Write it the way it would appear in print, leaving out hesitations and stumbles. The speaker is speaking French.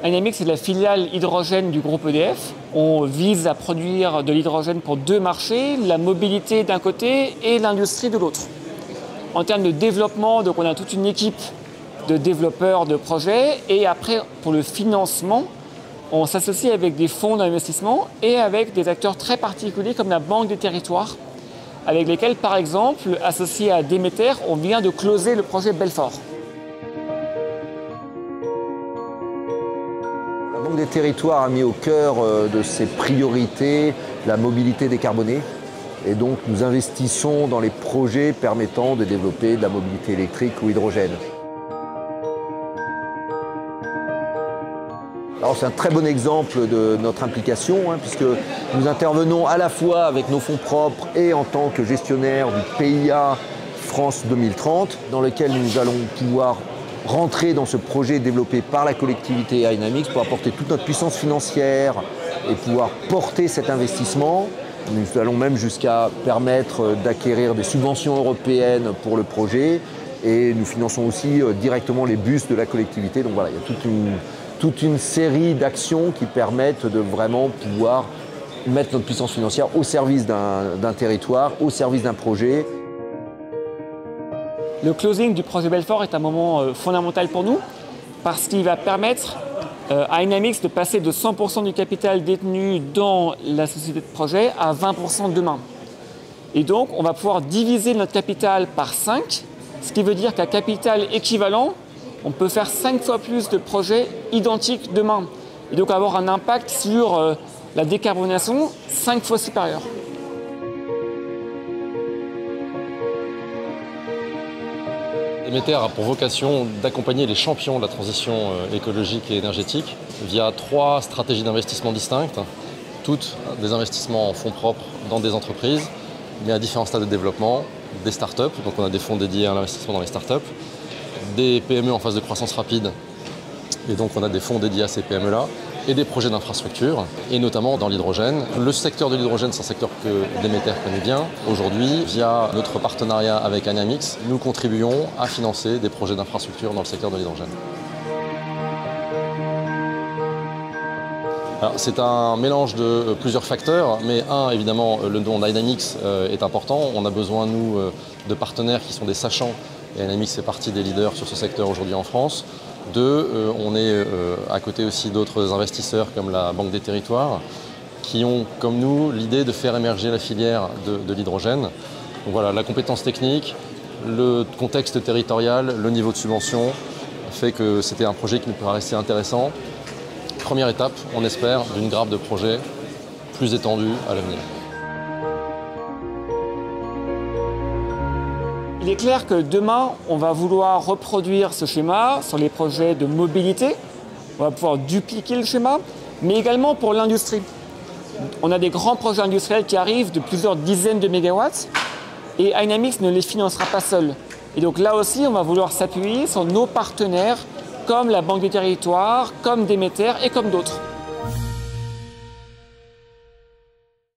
Dynamics est la filiale hydrogène du groupe EDF. On vise à produire de l'hydrogène pour deux marchés, la mobilité d'un côté et l'industrie de l'autre. En termes de développement, donc on a toute une équipe de développeurs de projets et après, pour le financement, on s'associe avec des fonds d'investissement et avec des acteurs très particuliers comme la Banque des Territoires, avec lesquels, par exemple, associé à Demeter, on vient de closer le projet Belfort. La Banque des Territoires a mis au cœur de ses priorités la mobilité décarbonée. Et donc nous investissons dans les projets permettant de développer de la mobilité électrique ou hydrogène. Alors c'est un très bon exemple de notre implication, puisque nous intervenons à la fois avec nos fonds propres et en tant que gestionnaire du PIA France 2030, dans lequel nous allons pouvoir rentrer dans ce projet développé par la collectivité Dynamics pour apporter toute notre puissance financière et pouvoir porter cet investissement. Nous allons même jusqu'à permettre d'acquérir des subventions européennes pour le projet et nous finançons aussi directement les bus de la collectivité. Donc voilà, il y a toute une série d'actions qui permettent de vraiment pouvoir mettre notre puissance financière au service d'un territoire, au service d'un projet. Le closing du projet Belfort est un moment fondamental pour nous parce qu'il va permettre à Dynamics de passer de 100% du capital détenu dans la société de projet à 20% demain. Et donc, on va pouvoir diviser notre capital par 5, ce qui veut dire qu'à capital équivalent, on peut faire 5 fois plus de projets identiques demain. Et donc avoir un impact sur la décarbonation 5 fois supérieur. Demeter a pour vocation d'accompagner les champions de la transition écologique et énergétique via 3 stratégies d'investissement distinctes, toutes des investissements en fonds propres dans des entreprises, mais à différents stades de développement, des startups, donc on a des fonds dédiés à l'investissement dans les startups, des PME en phase de croissance rapide, et donc on a des fonds dédiés à ces PME-là, et des projets d'infrastructure, et notamment dans l'hydrogène. Le secteur de l'hydrogène, c'est un secteur que Demeter connaît bien. Aujourd'hui, via notre partenariat avec Dynamics, nous contribuons à financer des projets d'infrastructure dans le secteur de l'hydrogène. C'est un mélange de plusieurs facteurs, mais évidemment, le nom Dynamics est important. On a besoin, nous, de partenaires qui sont des sachants, et Dynamics fait partie des leaders sur ce secteur aujourd'hui en France. 2, on est à côté aussi d'autres investisseurs comme la Banque des Territoires qui ont, comme nous, l'idée de faire émerger la filière de l'hydrogène. Donc voilà, la compétence technique, le contexte territorial, le niveau de subvention fait que c'était un projet qui nous paraissait intéressant. Première étape, on espère, d'une grappe de projets plus étendue à l'avenir. Il est clair que demain, on va vouloir reproduire ce schéma sur les projets de mobilité. On va pouvoir dupliquer le schéma, mais également pour l'industrie. On a des grands projets industriels qui arrivent de plusieurs dizaines de mégawatts et Dynamics ne les financera pas seul. Et donc là aussi, on va vouloir s'appuyer sur nos partenaires comme la Banque des Territoires, comme Demeter et comme d'autres.